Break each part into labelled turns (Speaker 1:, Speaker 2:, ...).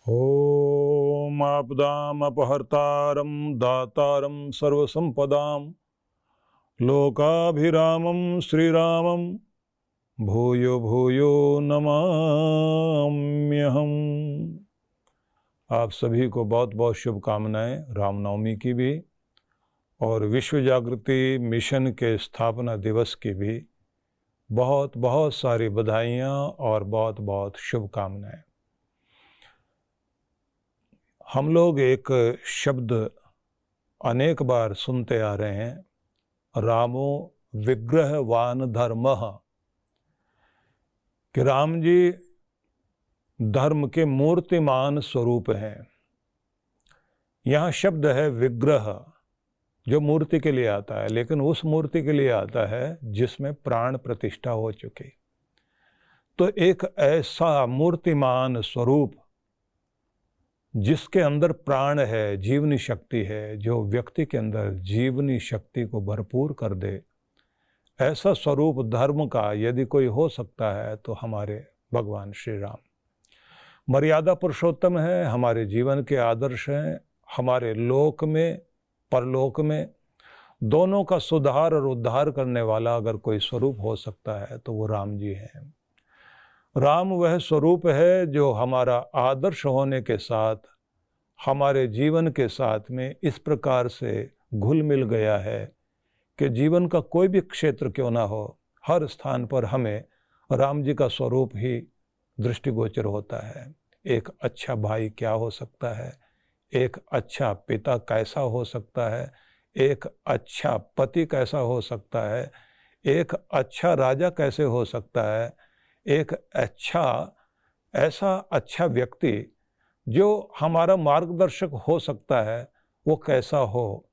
Speaker 1: ॐ आपदामपहर्तारं दातारं सर्वसम्पदां लोकाभिरामं श्रीरामं भूयो भूयो नमाम्यहम्। आप सभी को बहुत बहुत शुभकामनाएं रामनवमी की भी और विश्व जागृति मिशन के स्थापना दिवस की भी बहुत बहुत सारी बधाइयाँ और बहुत बहुत शुभकामनाएं। हम लोग एक शब्द अनेक बार सुनते आ रहे हैं, रामो विग्रहवान धर्मः, कि राम जी धर्म के मूर्तिमान स्वरूप हैं। यहाँ शब्द है विग्रह, जो मूर्ति के लिए आता है, लेकिन उस मूर्ति के लिए आता है जिसमें प्राण प्रतिष्ठा हो चुकी। तो एक ऐसा मूर्तिमान स्वरूप जिसके अंदर प्राण है, जीवनी शक्ति है, जो व्यक्ति के अंदर जीवनी शक्ति को भरपूर कर दे, ऐसा स्वरूप धर्म का यदि कोई हो सकता है तो हमारे भगवान श्री राम मर्यादा पुरुषोत्तम है, हमारे जीवन के आदर्श हैं। हमारे लोक में परलोक में दोनों का सुधार और उद्धार करने वाला अगर कोई स्वरूप हो सकता है तो वो राम जी हैं। राम वह स्वरूप है जो हमारा आदर्श होने के साथ हमारे जीवन के साथ में इस प्रकार से घुल मिल गया है कि जीवन का कोई भी क्षेत्र क्यों ना हो, हर स्थान पर हमें राम जी का स्वरूप ही दृष्टिगोचर होता है। एक अच्छा भाई क्या हो सकता है, एक अच्छा पिता कैसा हो सकता है, एक अच्छा पति कैसा हो सकता है, एक अच्छा राजा कैसे हो सकता है, एक ऐसा अच्छा व्यक्ति जो हमारा मार्गदर्शक हो सकता है वो कैसा हो।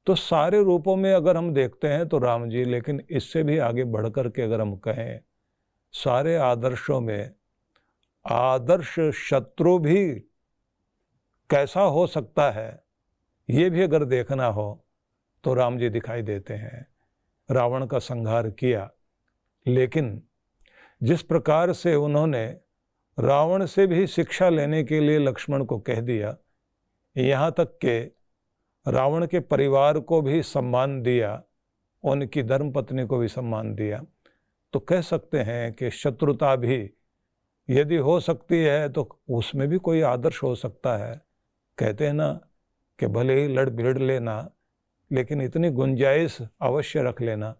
Speaker 1: तो सारे रूपों में अगर हम देखते हैं तो राम जी, लेकिन इससे भी आगे बढ़कर के अगर हम कहें सारे आदर्शों में आदर्श शत्रु भी कैसा हो सकता है, ये भी अगर देखना हो तो राम जी दिखाई देते हैं। रावण का संहार किया, लेकिन जिस प्रकार से उन्होंने रावण से भी शिक्षा लेने के लिए लक्ष्मण को कह दिया, यहाँ तक के रावण के परिवार को भी सम्मान दिया, उनकी धर्मपत्नी को भी सम्मान दिया, तो कह सकते हैं कि शत्रुता भी यदि हो सकती है तो उसमें भी कोई आदर्श हो सकता है। कहते हैं ना कि भले ही लड़ भिड़ लेना, लेकिन इतनी गुंजाइश अवश्य रख लेना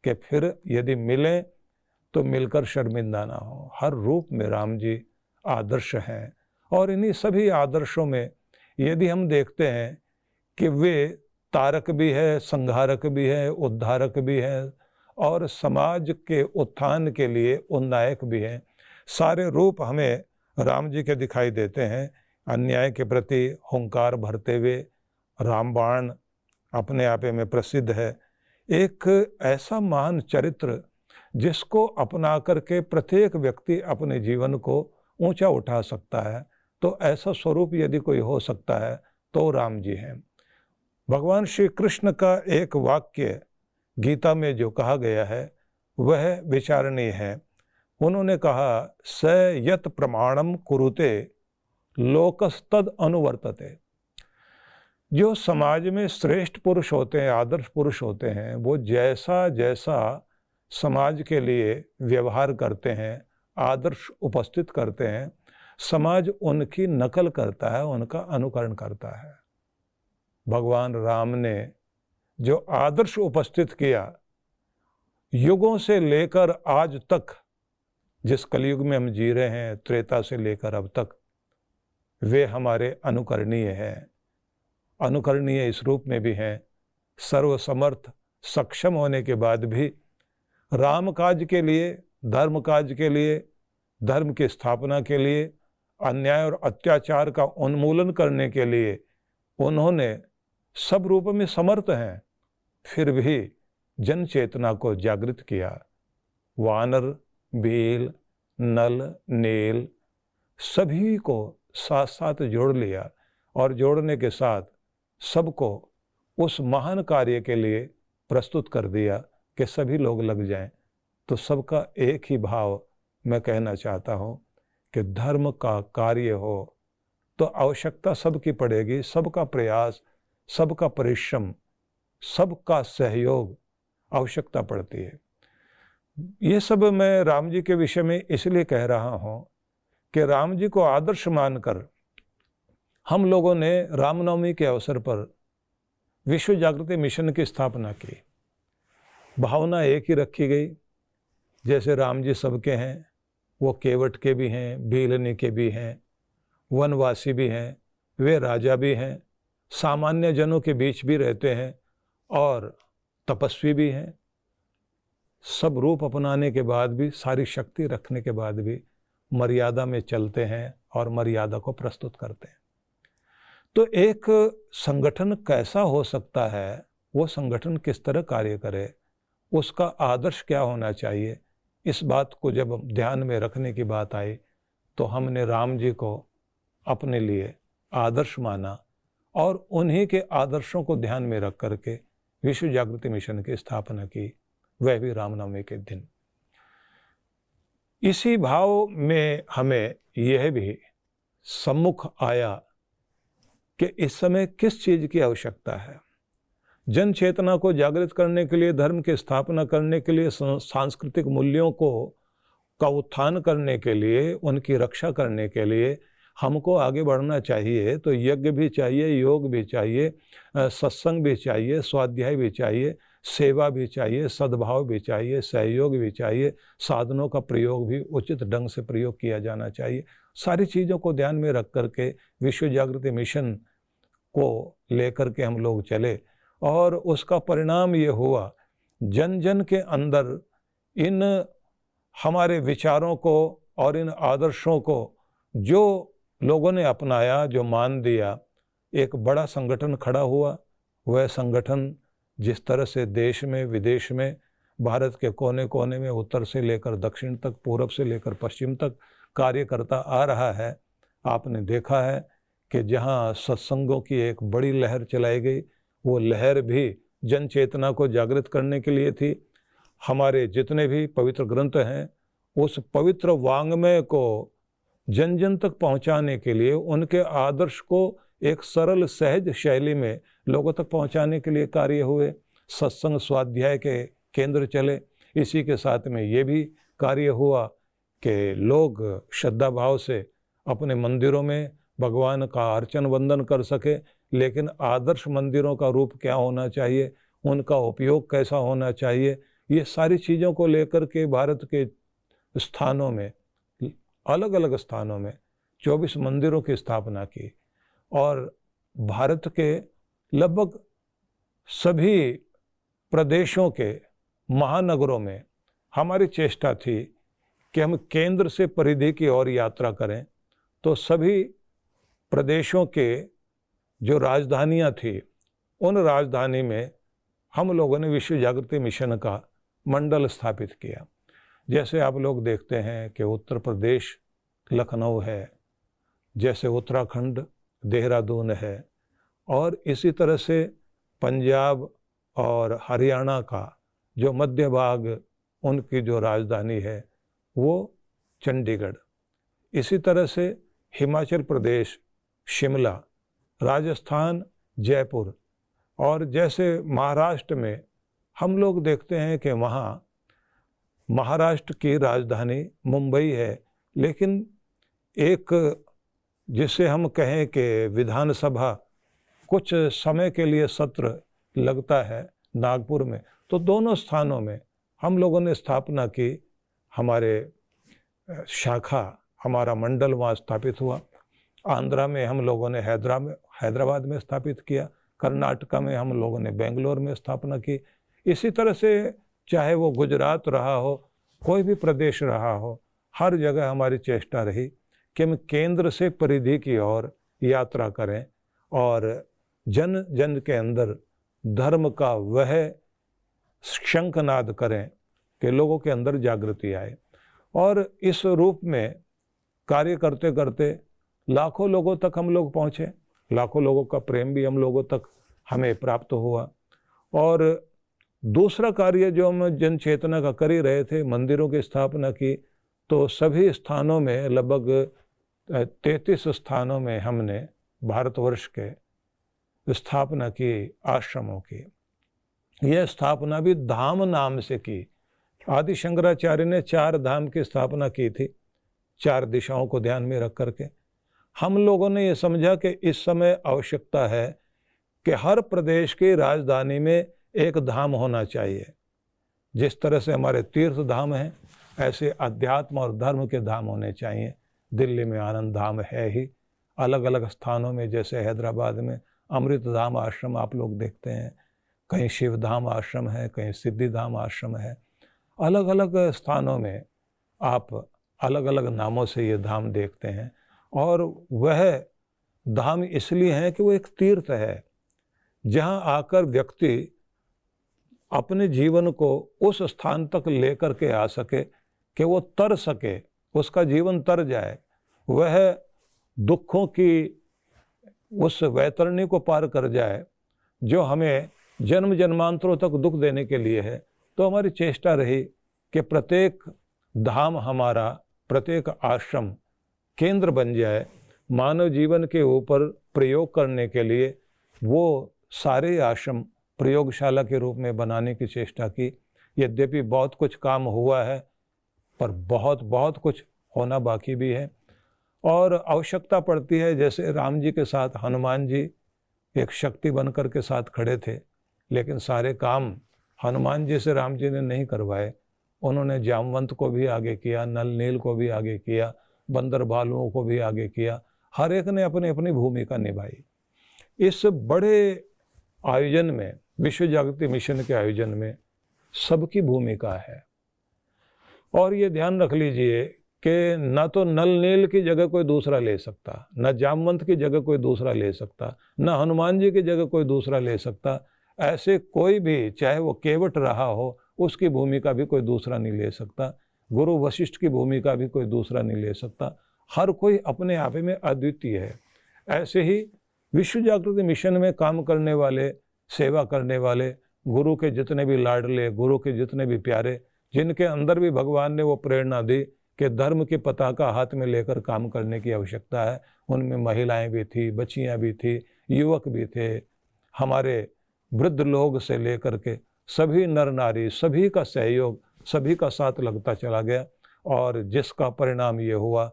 Speaker 1: कि फिर यदि मिलें तो मिलकर शर्मिंदा ना हो। हर रूप में राम जी आदर्श हैं, और इन्हीं सभी आदर्शों में यदि हम देखते हैं कि वे तारक भी है, संहारक भी है, उद्धारक भी हैं, और समाज के उत्थान के लिए उन्नायक भी हैं। सारे रूप हमें राम जी के दिखाई देते हैं। अन्याय के प्रति हुंकार भरते हुए रामबाण अपने आप में प्रसिद्ध है। एक ऐसा महान चरित्र जिसको अपना करके प्रत्येक व्यक्ति अपने जीवन को ऊंचा उठा सकता है, तो ऐसा स्वरूप यदि कोई हो सकता है तो राम जी हैं। भगवान श्री कृष्ण का एक वाक्य गीता में जो कहा गया है वह विचारणीय है। उन्होंने कहा, स यत प्रमाणम कुरुते लोकस्तद अनुवर्तते। जो समाज में श्रेष्ठ पुरुष होते हैं, आदर्श पुरुष होते हैं, वो जैसा जैसा समाज के लिए व्यवहार करते हैं, आदर्श उपस्थित करते हैं, समाज उनकी नकल करता है, उनका अनुकरण करता है। भगवान राम ने जो आदर्श उपस्थित किया, युगों से लेकर आज तक, जिस कलयुग में हम जी रहे हैं, त्रेता से लेकर अब तक, वे हमारे अनुकरणीय हैं। अनुकरणीय इस रूप में भी हैं, सर्वसमर्थ सक्षम होने के बाद भी राम काज के लिए, धर्म काज के लिए, धर्म की स्थापना के लिए, अन्याय और अत्याचार का उन्मूलन करने के लिए उन्होंने सब रूपों में समर्थ हैं, फिर भी जन चेतना को जागृत किया। वानर, भील, नल, नील सभी को साथ साथ जोड़ लिया, और जोड़ने के साथ सबको उस महान कार्य के लिए प्रस्तुत कर दिया कि सभी लोग लग जाएं। तो सबका एक ही भाव मैं कहना चाहता हूँ कि धर्म का कार्य हो, तो आवश्यकता सबकी पड़ेगी, सबका प्रयास, सबका परिश्रम, सबका सहयोग आवश्यकता पड़ती है। ये सब मैं राम जी के विषय में इसलिए कह रहा हूँ कि राम जी को आदर्श मानकर हम लोगों ने रामनवमी के अवसर पर विश्व जागृति मिशन की स्थापना की। भावना एक ही रखी गई, जैसे राम जी सबके हैं, वो केवट के भी हैं, भीलनी के भी हैं, वनवासी भी हैं, वे राजा भी हैं, सामान्य जनों के बीच भी रहते हैं और तपस्वी भी हैं। सब रूप अपनाने के बाद भी, सारी शक्ति रखने के बाद भी मर्यादा में चलते हैं और मर्यादा को प्रस्तुत करते हैं। तो एक संगठन कैसा हो सकता है, वो संगठन किस तरह कार्य करे, उसका आदर्श क्या होना चाहिए, इस बात को जब ध्यान में रखने की बात आई तो हमने राम जी को अपने लिए आदर्श माना और उन्हीं के आदर्शों को ध्यान में रख करके विश्व जागृति मिशन की स्थापना की, वह भी रामनवमी के दिन। इसी भाव में हमें यह भी सम्मुख आया कि इस समय किस चीज़ की आवश्यकता है। जन चेतना को जागृत करने के लिए, धर्म की स्थापना करने के लिए, सांस्कृतिक मूल्यों का उत्थान करने के लिए, उनकी रक्षा करने के लिए हमको आगे बढ़ना चाहिए। तो यज्ञ भी चाहिए, योग भी चाहिए, सत्संग भी चाहिए, स्वाध्याय भी चाहिए, सेवा भी चाहिए, सद्भाव भी चाहिए, सहयोग भी चाहिए, साधनों का प्रयोग भी उचित ढंग से प्रयोग किया जाना चाहिए। सारी चीज़ों को ध्यान में रख करके विश्व जागृति मिशन को लेकर के हम लोग चले और उसका परिणाम ये हुआ, जन जन के अंदर इन हमारे विचारों को और इन आदर्शों को जो लोगों ने अपनाया, जो मान दिया, एक बड़ा संगठन खड़ा हुआ। वह संगठन जिस तरह से देश में, विदेश में, भारत के कोने कोने में, उत्तर से लेकर दक्षिण तक, पूरब से लेकर पश्चिम तक कार्य करता आ रहा है। आपने देखा है कि जहाँ सत्संगों की एक बड़ी लहर चलाई गई, वो लहर भी जन चेतना को जागृत करने के लिए थी। हमारे जितने भी पवित्र ग्रंथ हैं, उस पवित्र वाङ्मय को जन जन तक पहुंचाने के लिए, उनके आदर्श को एक सरल सहज शैली में लोगों तक पहुंचाने के लिए कार्य हुए। सत्संग स्वाध्याय के केंद्र चले। इसी के साथ में ये भी कार्य हुआ कि लोग श्रद्धा भाव से अपने मंदिरों में भगवान का अर्चन वंदन कर सके, लेकिन आदर्श मंदिरों का रूप क्या होना चाहिए, उनका उपयोग कैसा होना चाहिए, ये सारी चीज़ों को लेकर के भारत के स्थानों में, अलग अलग स्थानों में 24 मंदिरों की स्थापना की और भारत के लगभग सभी प्रदेशों के महानगरों में हमारी चेष्टा थी कि हम केंद्र से परिधि की ओर यात्रा करें। तो सभी प्रदेशों के जो राजधानियां थी, उन राजधानी में हम लोगों ने विश्व जागृति मिशन का मंडल स्थापित किया। जैसे आप लोग देखते हैं कि उत्तर प्रदेश लखनऊ है, जैसे उत्तराखंड देहरादून है, और इसी तरह से पंजाब और हरियाणा का जो मध्य भाग, उनकी जो राजधानी है वो चंडीगढ़। इसी तरह से हिमाचल प्रदेश शिमला, राजस्थान जयपुर, और जैसे महाराष्ट्र में हम लोग देखते हैं कि वहाँ महाराष्ट्र की राजधानी मुंबई है, लेकिन एक जिसे हम कहें कि विधानसभा कुछ समय के लिए सत्र लगता है नागपुर में, तो दोनों स्थानों में हम लोगों ने स्थापना की। हमारे शाखा, हमारा मंडल वहाँ स्थापित हुआ। आंध्रा में हम लोगों ने हैदराबाद में स्थापित किया। कर्नाटका में हम लोगों ने बेंगलोर में स्थापना की। इसी तरह से चाहे वो गुजरात रहा हो, कोई भी प्रदेश रहा हो, हर जगह हमारी चेष्टा रही कि हम केंद्र से परिधि की ओर यात्रा करें और जन जन के अंदर धर्म का वह शंखनाद करें कि लोगों के अंदर जागृति आए। और इस रूप में कार्य करते करते लाखों लोगों तक हम लोग पहुँचे। लाखों लोगों का प्रेम भी हम लोगों तक हमें प्राप्त हुआ। और दूसरा कार्य जो हम जन चेतना का कर ही रहे थे, मंदिरों की स्थापना की, तो सभी स्थानों में लगभग 33 स्थानों में हमने भारतवर्ष के स्थापना की आश्रमों की। यह स्थापना भी धाम नाम से की। आदि शंकराचार्य ने 4 धाम की स्थापना की थी, 4 दिशाओं को ध्यान में रख करके। हम लोगों ने ये समझा कि इस समय आवश्यकता है कि हर प्रदेश की राजधानी में एक धाम होना चाहिए। जिस तरह से हमारे तीर्थ धाम हैं, ऐसे अध्यात्म और धर्म के धाम होने चाहिए। दिल्ली में आनंद धाम है ही, अलग अलग स्थानों में जैसे हैदराबाद में अमृत धाम आश्रम आप लोग देखते हैं, कहीं शिव धाम आश्रम है, कहीं सिद्धि धाम आश्रम है। अलग अलग स्थानों में आप अलग अलग नामों से ये धाम देखते हैं। और वह धाम इसलिए है कि वो एक तीर्थ है जहाँ आकर व्यक्ति अपने जीवन को उस स्थान तक लेकर के आ सके कि वो तर सके, उसका जीवन तर जाए, वह दुखों की उस वैतरणी को पार कर जाए जो हमें जन्म जन्मांतरों तक दुख देने के लिए है। तो हमारी चेष्टा रही कि प्रत्येक धाम हमारा, प्रत्येक आश्रम केंद्र बन जाए, मानव जीवन के ऊपर प्रयोग करने के लिए वो सारे आश्रम प्रयोगशाला के रूप में बनाने की चेष्टा की। यद्यपि बहुत कुछ काम हुआ है, पर बहुत कुछ होना बाकी भी है। और आवश्यकता पड़ती है, जैसे राम जी के साथ हनुमान जी एक शक्ति बनकर के साथ खड़े थे, लेकिन सारे काम हनुमान जी से राम जी ने नहीं करवाए। उन्होंने जामवंत को भी आगे किया, नल नील को भी आगे किया, बंदर भालुओं को भी आगे किया। हर एक ने अपनी अपनी भूमिका निभाई। इस बड़े आयोजन में, विश्व जागृति मिशन के आयोजन में सबकी भूमिका है। और ये ध्यान रख लीजिए कि न तो नल नील की जगह कोई दूसरा ले सकता, न जामवंत की जगह कोई दूसरा ले सकता, न हनुमान जी की जगह कोई दूसरा ले सकता। ऐसे कोई भी, चाहे वो केवट रहा हो, उसकी भूमिका भी कोई दूसरा नहीं ले सकता। गुरु वशिष्ठ की भूमिका भी कोई दूसरा नहीं ले सकता। हर कोई अपने आप में अद्वितीय है। ऐसे ही विश्व जागृति मिशन में काम करने वाले, सेवा करने वाले, गुरु के जितने भी लाडले, गुरु के जितने भी प्यारे, जिनके अंदर भी भगवान ने वो प्रेरणा दी कि धर्म की पताका हाथ में लेकर काम करने की आवश्यकता है, उनमें महिलाएं भी थी, बच्चियां भी थी, युवक भी थे, हमारे वृद्ध लोग से लेकर के सभी नर नारी, सभी का सहयोग, सभी का साथ लगता चला गया। और जिसका परिणाम ये हुआ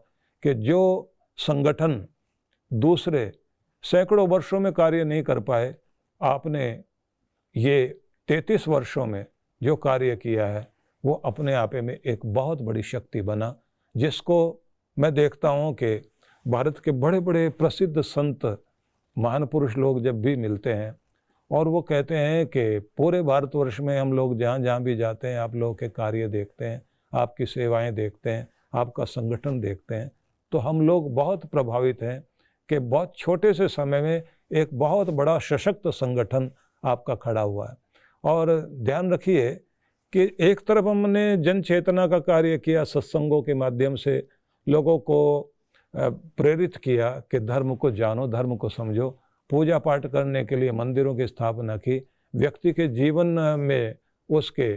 Speaker 1: कि जो संगठन दूसरे सैकड़ों वर्षों में कार्य नहीं कर पाए, आपने ये 33 वर्षों में जो कार्य किया है वो अपने आप में एक बहुत बड़ी शक्ति बना, जिसको मैं देखता हूँ कि भारत के बड़े बड़े प्रसिद्ध संत, महान पुरुष लोग जब भी मिलते हैं और वो कहते हैं कि पूरे भारतवर्ष में हम लोग जहाँ जहाँ भी जाते हैं, आप लोगों के कार्य देखते हैं, आपकी सेवाएं देखते हैं, आपका संगठन देखते हैं, तो हम लोग बहुत प्रभावित हैं कि बहुत छोटे से समय में एक बहुत बड़ा सशक्त संगठन आपका खड़ा हुआ है। और ध्यान रखिए कि एक तरफ हमने जन चेतना का कार्य किया, सत्संगों के माध्यम से लोगों को प्रेरित किया कि धर्म को जानो, धर्म को समझो, पूजा पाठ करने के लिए मंदिरों की स्थापना की, व्यक्ति के जीवन में उसके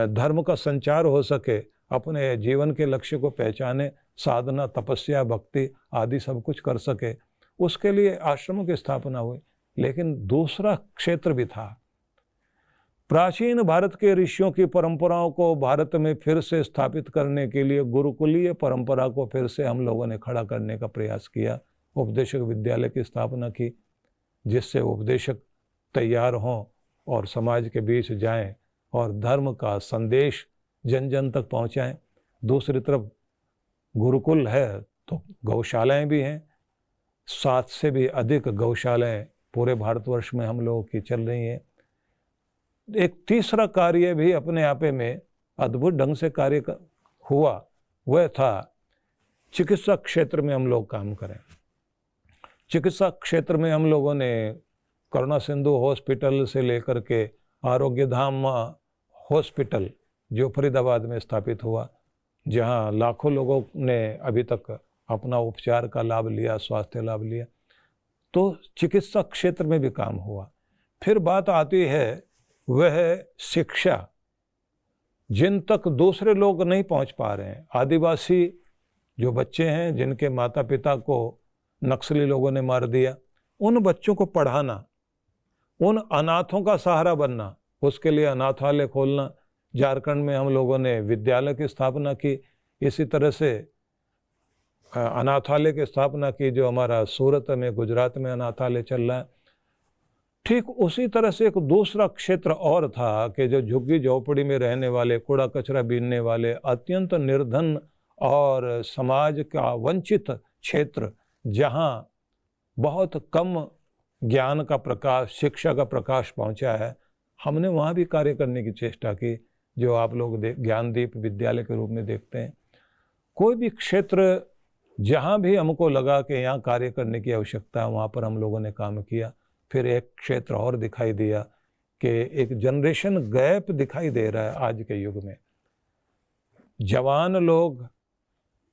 Speaker 1: धर्म का संचार हो सके, अपने जीवन के लक्ष्य को पहचाने, साधना, तपस्या, भक्ति आदि सब कुछ कर सके, उसके लिए आश्रमों की स्थापना हुई। लेकिन दूसरा क्षेत्र भी था। प्राचीन भारत के ऋषियों की परंपराओं को भारत में फिर से स्थापित करने के लिए गुरुकुलीय परंपरा को फिर से हम लोगों ने खड़ा करने का प्रयास किया। उपदेशक विद्यालय की स्थापना की, जिससे उपदेशक तैयार हों और समाज के बीच जाएं और धर्म का संदेश जन जन तक पहुंचाएं। दूसरी तरफ गुरुकुल है तो गौशालाएं भी हैं, 7 से भी अधिक गौशालाएं पूरे भारतवर्ष में हम लोगों की चल रही हैं। एक तीसरा कार्य भी अपने आप में अद्भुत ढंग से कार्य हुआ, वह था चिकित्सा क्षेत्र में हम लोग काम करें। चिकित्सा क्षेत्र में हम लोगों ने करुणा सिंधु हॉस्पिटल से लेकर के आरोग्य धाम हॉस्पिटल जो फरीदाबाद में स्थापित हुआ, जहां लाखों लोगों ने अभी तक अपना उपचार का लाभ लिया, स्वास्थ्य लाभ लिया, तो चिकित्सा क्षेत्र में भी काम हुआ। फिर बात आती है वह शिक्षा, जिन तक दूसरे लोग नहीं पहुंच पा रहे हैं, आदिवासी जो बच्चे हैं जिनके माता पिता को नक्सली लोगों ने मार दिया, उन बच्चों को पढ़ाना, उन अनाथों का सहारा बनना, उसके लिए अनाथालय खोलना। झारखंड में हम लोगों ने विद्यालय की स्थापना की, इसी तरह से अनाथालय की स्थापना की जो हमारा सूरत में, गुजरात में अनाथालय चल रहा है। ठीक उसी तरह से एक दूसरा क्षेत्र और था कि जो झुग्गी झोपड़ी में रहने वाले, कूड़ा कचरा बीनने वाले, अत्यंत निर्धन और समाज का वंचित क्षेत्र, जहाँ बहुत कम ज्ञान का प्रकाश, शिक्षा का प्रकाश पहुंचा है, हमने वहाँ भी कार्य करने की चेष्टा की, जो आप लोग ज्ञानदीप विद्यालय के रूप में देखते हैं। कोई भी क्षेत्र जहाँ भी हमको लगा कि यहाँ कार्य करने की आवश्यकता है, वहाँ पर हम लोगों ने काम किया। फिर एक क्षेत्र और दिखाई दिया कि एक जनरेशन गैप दिखाई दे रहा है आज के युग में। जवान लोग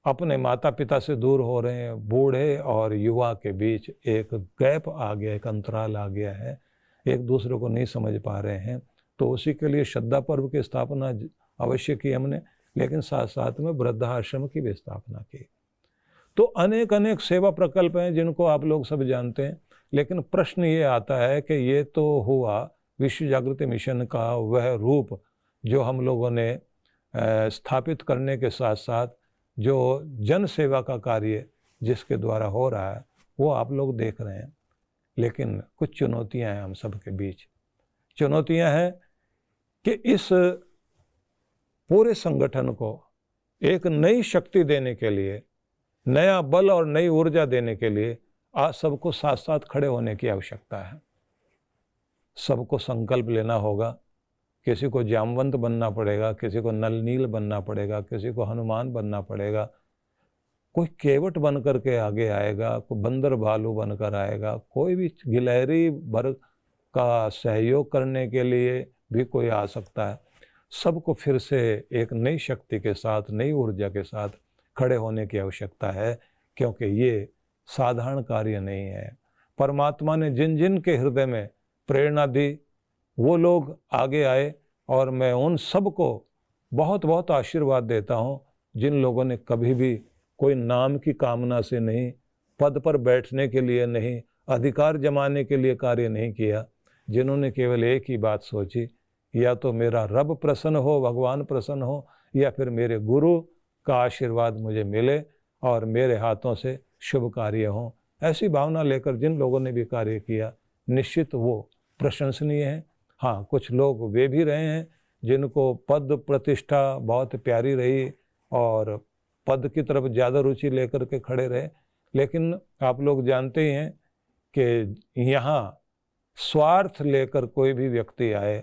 Speaker 1: अपने माता पिता से दूर हो रहे हैं, बूढ़े और युवा के बीच एक गैप आ गया, एक अंतराल आ गया है, एक दूसरे को नहीं समझ पा रहे हैं। तो उसी के लिए श्रद्धा पर्व की स्थापना अवश्य की हमने, लेकिन साथ साथ में वृद्धाश्रम की भी स्थापना की। तो अनेक अनेक सेवा प्रकल्प हैं जिनको आप लोग सब जानते हैं, लेकिन प्रश्न ये आता है कि ये तो हुआ विश्व जागृति मिशन का वह रूप जो हम लोगों ने स्थापित करने के साथ साथ जो जन सेवा का कार्य जिसके द्वारा हो रहा है वो आप लोग देख रहे हैं। लेकिन कुछ चुनौतियां हैं हम सब के बीच। चुनौतियां हैं कि इस पूरे संगठन को एक नई शक्ति देने के लिए, नया बल और नई ऊर्जा देने के लिए आज सबको साथ साथ खड़े होने की आवश्यकता है। सबको संकल्प लेना होगा। किसी को जामवंत बनना पड़ेगा, किसी को नलनील बनना पड़ेगा, किसी को हनुमान बनना पड़ेगा, कोई केवट बन कर के आगे आएगा, कोई बंदर भालू बनकर आएगा, कोई भी गिलहरी वर्ग का सहयोग करने के लिए भी कोई आ सकता है। सबको फिर से एक नई शक्ति के साथ, नई ऊर्जा के साथ खड़े होने की आवश्यकता है, क्योंकि ये साधारण कार्य नहीं है। परमात्मा ने जिन जिन के हृदय में प्रेरणा दी वो लोग आगे आए, और मैं उन सब को बहुत बहुत आशीर्वाद देता हूँ जिन लोगों ने कभी भी कोई नाम की कामना से नहीं, पद पर बैठने के लिए नहीं, अधिकार जमाने के लिए कार्य नहीं किया, जिन्होंने केवल एक ही बात सोची, या तो मेरा रब प्रसन्न हो, भगवान प्रसन्न हो, या फिर मेरे गुरु का आशीर्वाद मुझे मिले और मेरे हाथों से शुभ कार्य हों। ऐसी भावना लेकर जिन लोगों ने भी कार्य किया, निश्चित वो प्रशंसनीय है। हाँ, कुछ लोग वे भी रहे हैं जिनको पद प्रतिष्ठा बहुत प्यारी रही और पद की तरफ ज़्यादा रुचि लेकर के खड़े रहे, लेकिन आप लोग जानते ही हैं कि यहाँ स्वार्थ लेकर कोई भी व्यक्ति आए,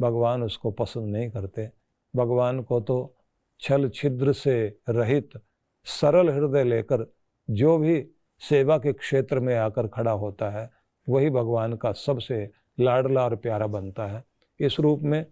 Speaker 1: भगवान उसको पसंद नहीं करते। भगवान को तो छल छिद्र से रहित सरल हृदय लेकर जो भी सेवा के क्षेत्र में आकर खड़ा होता है, वही भगवान का सबसे लाडला और प्यारा बनता है। इस रूप में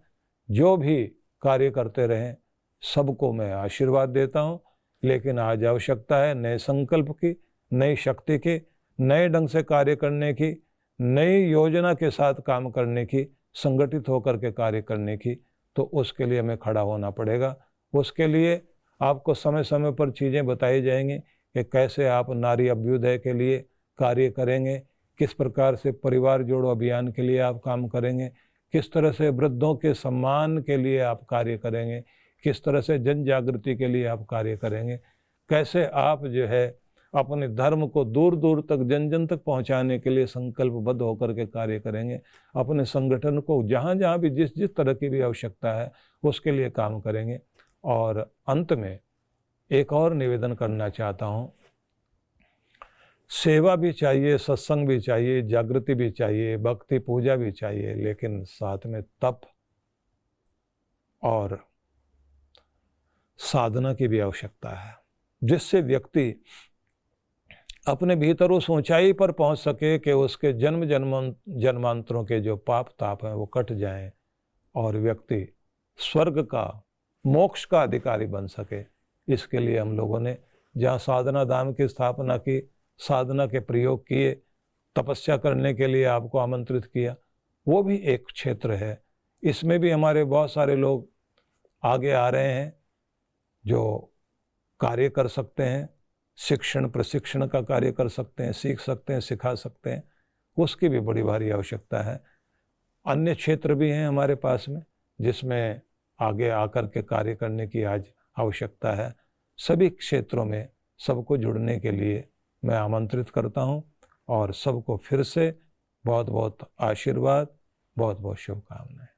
Speaker 1: जो भी कार्य करते रहें, सबको मैं आशीर्वाद देता हूँ। लेकिन आज आवश्यकता है नए संकल्प की, नई शक्ति की, नए ढंग से कार्य करने की, नई योजना के साथ काम करने की, संगठित होकर के कार्य करने की। तो उसके लिए हमें खड़ा होना पड़ेगा। उसके लिए आपको समय समय पर चीज़ें बताई जाएंगी कि कैसे आप नारी अभ्युदय के लिए कार्य करेंगे, किस प्रकार से परिवार जोड़ो अभियान के लिए आप काम करेंगे, किस तरह से वृद्धों के सम्मान के लिए आप कार्य करेंगे, किस तरह से जन जागृति के लिए आप कार्य करेंगे, कैसे आप जो है अपने धर्म को दूर दूर तक, जन जन तक पहुंचाने के लिए संकल्पबद्ध होकर के कार्य करेंगे, अपने संगठन को जहां जहां भी जिस जिस तरह की भी आवश्यकता है उसके लिए काम करेंगे। और अंत में एक और निवेदन करना चाहता हूँ, सेवा भी चाहिए, सत्संग भी चाहिए, जागृति भी चाहिए, भक्ति पूजा भी चाहिए, लेकिन साथ में तप और साधना की भी आवश्यकता है, जिससे व्यक्ति अपने भीतर उस ऊंचाई पर पहुंच सके कि उसके जन्म जन्मांतरों के जो पाप ताप हैं वो कट जाएं और व्यक्ति स्वर्ग का, मोक्ष का अधिकारी बन सके। इसके लिए हम लोगों ने जहाँ साधना धाम की स्थापना की, साधना के प्रयोग किए, तपस्या करने के लिए आपको आमंत्रित किया, वो भी एक क्षेत्र है। इसमें भी हमारे बहुत सारे लोग आगे आ रहे हैं जो कार्य कर सकते हैं, शिक्षण प्रशिक्षण का कार्य कर सकते हैं, सीख सकते हैं, सिखा सकते हैं, उसकी भी बड़ी भारी आवश्यकता है। अन्य क्षेत्र भी हैं हमारे पास में जिसमें आगे आकर के कार्य करने की आज आवश्यकता है। सभी क्षेत्रों में सबको जुड़ने के लिए मैं आमंत्रित करता हूं और सबको फिर से बहुत बहुत आशीर्वाद, बहुत बहुत शुभकामनाएं।